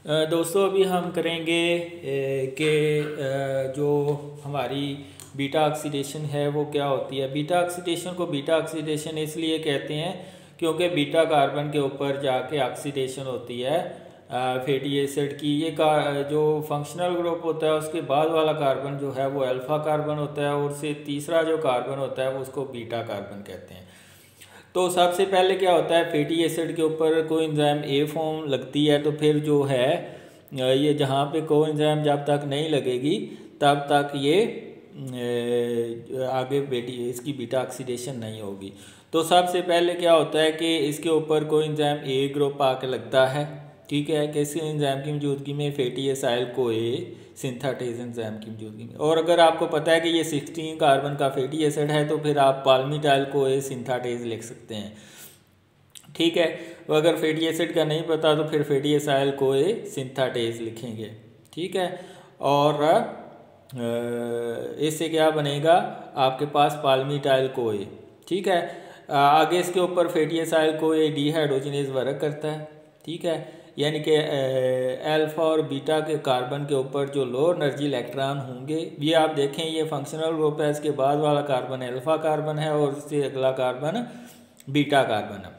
दोस्तों अभी हम करेंगे कि जो हमारी बीटा ऑक्सीडेशन है वो क्या होती है। बीटा ऑक्सीडेशन को बीटा ऑक्सीडेशन इसलिए कहते हैं क्योंकि बीटा कार्बन के ऊपर जाके ऑक्सीडेशन होती है फैटी एसिड की। ये जो फंक्शनल ग्रुप होता है उसके बाद वाला कार्बन जो है वो अल्फ़ा कार्बन होता है और उससे तीसरा जो कार्बन होता है वो उसको बीटा कार्बन कहते हैं। तो सबसे पहले क्या होता है, फैटी एसिड के ऊपर कोएंजाइम ए फॉर्म लगती है तो फिर जो है ये जहाँ पे कोएंजाइम जब तक नहीं लगेगी तब तक ये आगे इसकी बीटा ऑक्सीडेशन नहीं होगी। तो सबसे पहले क्या होता है कि इसके ऊपर कोएंजाइम ए ग्रुप आके लगता है, ठीक है, कि इस एंजाइम की मौजूदगी में फैटी एसाइल को ए सिंथेटेज एंजाइम की मौजूदगी में। और अगर आपको पता है कि ये 16 कार्बन का फैटी एसिड है तो फिर आप पाल्मिटाइल को ए सिंथेटेज लिख सकते हैं, ठीक है। तो अगर फैटी एसिड का नहीं पता तो फिर फैटी एसाइल को ए सिंथेटेज लिखेंगे, ठीक है। और इससे क्या बनेगा, आपके पास पाल्मिटाइल को ए, ठीक है। आगे इसके ऊपर फैटी एसाइल को ए डीहाइड्रोजनेज वर्क करता है, ठीक है। यानी कि अल्फ़ा और बीटा के कार्बन के ऊपर जो लो एनर्जी इलेक्ट्रॉन होंगे, ये आप देखें ये फंक्शनल ग्रुप है, इसके बाद वाला कार्बन अल्फ़ा कार्बन है और इससे अगला कार्बन बीटा कार्बन है।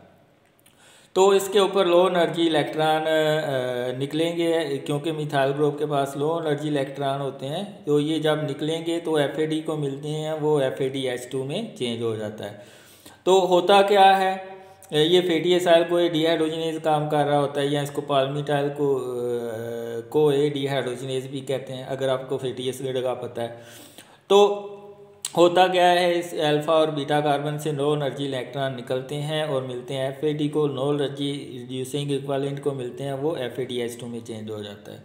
तो इसके ऊपर लो एनर्जी इलेक्ट्रॉन निकलेंगे क्योंकि मिथाइल ग्रुप के पास लो एनर्जी इलेक्ट्रॉन होते हैं। तो ये जब निकलेंगे तो FAD को मिलते हैं, वो FADH2 में चेंज हो जाता है। तो होता क्या है, ये फैटी एसाइल को ए डीहाइड्रोजनेज काम कर रहा होता है, या इसको पाल्मिटाइल को ए डीहाइड्रोजनेज भी कहते हैं अगर आपको फैटी एसिड का पता है। तो होता क्या है, इस अल्फ़ा और बीटा कार्बन से नो एनर्जी इलेक्ट्रॉन निकलते हैं और मिलते हैं FAD को, नो एनर्जी रिड्यूसिंग इक्विवेलेंट को मिलते हैं, वो FADH2 में चेंज हो जाता है।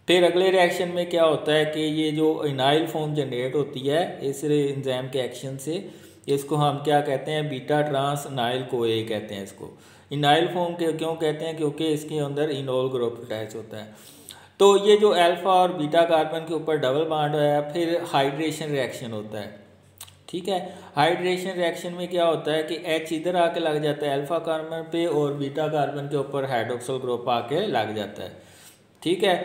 फिर अगले रिएक्शन में क्या होता है कि ये जो इनाइल फॉर्म जनरेट होती है इस एंजाइम के एक्शन से, इसको हम क्या कहते हैं, बीटा ट्रांस इनाइल को ए कहते हैं। इसको इनाइल फॉर्म के क्यों कहते हैं, क्योंकि इसके अंदर इनोल ग्रुप अटैच होता है। तो ये जो अल्फ़ा और बीटा कार्बन के ऊपर डबल बॉन्ड है, फिर हाइड्रेशन रिएक्शन होता है, ठीक है। हाइड्रेशन रिएक्शन में क्या होता है कि H इधर आके लग जाता है अल्फ़ा कार्बन पे और बीटा कार्बन के ऊपर हाइड्रोक्सिल ग्रुप आके लग जाता है, ठीक है।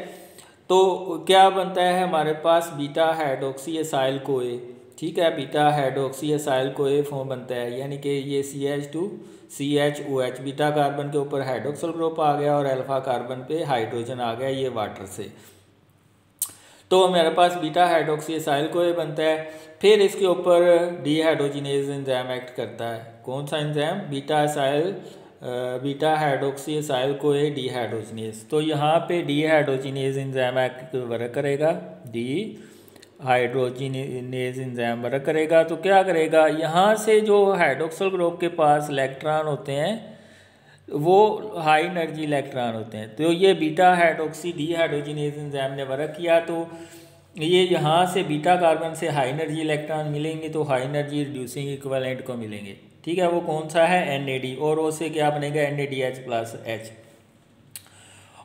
तो क्या बनता है हमारे पास बीटा हाइड्रोक्सी एसाइल को ए, ठीक है, बीटा हाइड्रोक्सी एसाइल को ए फॉर्म बनता है। यानी कि ये CH2CHOH बीटा कार्बन के ऊपर हाइड्रोक्सिल ग्रुप आ गया और अल्फा कार्बन पे हाइड्रोजन आ गया ये वाटर से। तो हमारे पास बीटा हाइड्रोक्सी एसाइल को ए बनता है। फिर इसके ऊपर डीहाइड्रोजनेज एंजाइम एक्ट करता है। कौन सा एंजाइम, बीटा हाइड्रोक्सी एसाइल को ए डीहाइड्रोजनेज। तो यहाँ पे डीहाइड्रोजनेज एंजाइम एक्ट वर्क करेगा, हाइड्रोजनेज एंजाइम वर्क करेगा। तो क्या करेगा, यहाँ से जो हाइड्रोक्सिल ग्रुप के पास इलेक्ट्रॉन होते हैं वो हाई एनर्जी इलेक्ट्रॉन होते हैं। तो ये बीटा हाइड्रोक्सी डीहाइड्रोजनेज एंजाइम ने वर्क किया, तो ये यहाँ से बीटा कार्बन से हाई एनर्जी इलेक्ट्रॉन मिलेंगे तो हाई एनर्जी रिड्यूसिंग इक्विवेलेंट को मिलेंगे, ठीक है। वो कौन सा है, NAD, और उससे क्या बनेगा, NADH+H।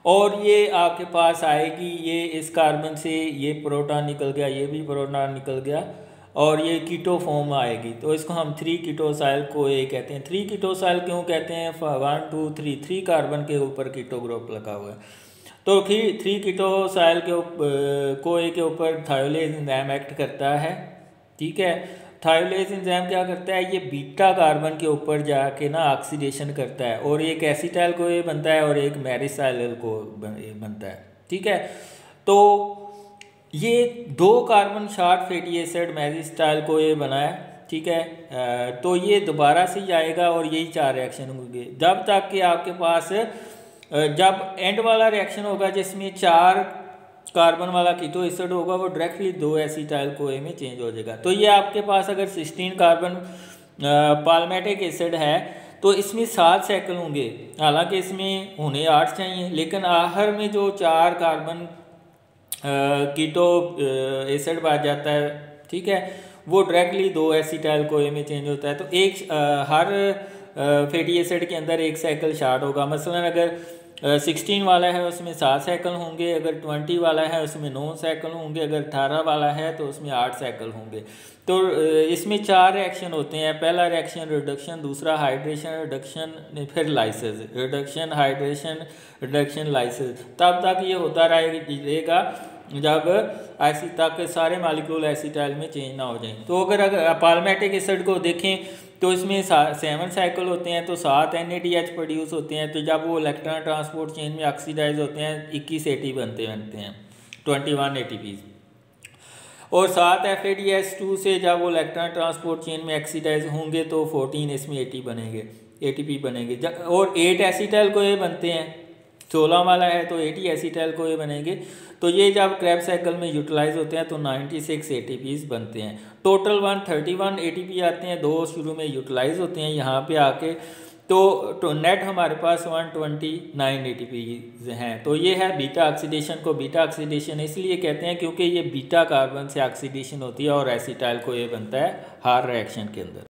और ये आपके पास आएगी, ये इस कार्बन से ये प्रोटॉन निकल गया, ये भी प्रोटॉन निकल गया और ये कीटो फॉर्म आएगी। तो इसको हम 3 कीटोसाइल को ए कहते हैं। 3 कीटोसाइल क्यों कहते हैं, 1 2 3 कार्बन के ऊपर कीटो ग्रुप लगा हुआ है। तो 3 कीटोसाइल को ए के ऊपर थायोलेज एंजाइम एक्ट करता है, ठीक है। थायोलेज एंजाइम क्या करता है, ये बीटा कार्बन के ऊपर जाके ना ऑक्सीडेशन करता है और एक एसिटाइल को ए बनता है और एक मेरिसाइल को बनता है, ठीक है। तो ये 2 कार्बन शॉर्ट फैटी एसिड मेरिस्टाइल को ए बना है, ठीक है। तो ये दोबारा से ही आएगा और यही 4 रिएक्शन होंगे जब तक कि आपके पास जब एंड वाला रिएक्शन होगा जिसमें 4 कार्बन वाला कीटो एसिड होगा वो डायरेक्टली 2 एसिटाइल को ए में चेंज हो जाएगा। तो ये आपके पास अगर 16 कार्बन पाल्मेटिक एसिड है तो इसमें 7 साइकिल होंगे, हालांकि इसमें होने 8 चाहिए, लेकिन आखिर में जो 4 कार्बन कीटो एसिड बच जाता है, ठीक है, वो डायरेक्टली 2 एसिटाइल को ए में चेंज होता है। तो एक हर फैटी एसिड के अंदर एक साइकिल शार्ट होगा। मसलन अगर 16 वाला है उसमें 7 साइकिल होंगे, अगर 20 वाला है उसमें 9 साइकिल होंगे, अगर 18 वाला है तो उसमें 8 साइकिल होंगे। तो इसमें 4 रिएक्शन होते हैं। पहला रिएक्शन रिडक्शन, दूसरा हाइड्रेशन रिडक्शन, फिर lysis. Reduction hydration reduction lysis तब तक ये होता रहेगा जब ऐसी तक सारे मालिक्यूल एसिटाइल में चेंज ना हो जाएं। तो अगर पालमेटिक एसिड को देखें तो इसमें 7 साइकिल होते हैं, तो 7 NADH प्रोड्यूस होते हैं। तो जब वो इलेक्ट्रॉन ट्रांसपोर्ट चेन में ऑक्सीडाइज होते हैं 21 AT बनते हैं, 21 ATP। और 7 FADH2 से जब वो इलेक्ट्रॉन ट्रांसपोर्ट चेन में ऑक्सीडाइज होंगे तो 14 इसमें ATP बनेंगे। और 8 एसिटाइल को ये बनते हैं, 16 वाला है तो 80 एसिटाइल को ये बनेंगे। तो ये जब क्रैब्स साइकिल में यूटिलाइज होते हैं तो 96 ATPs बनते हैं। टोटल 131 ATP आते हैं, 2 शुरू में यूटिलाइज होते हैं यहाँ पे आके। तो नेट हमारे पास 129 ATPs हैं। तो ये है बीटा ऑक्सीडेशन। को बीटा ऑक्सीडेशन इसलिए कहते हैं क्योंकि ये बीटा कार्बन से ऑक्सीडेशन होती है और एसिटाइल को ये बनता है हर रिएक्शन के अंदर।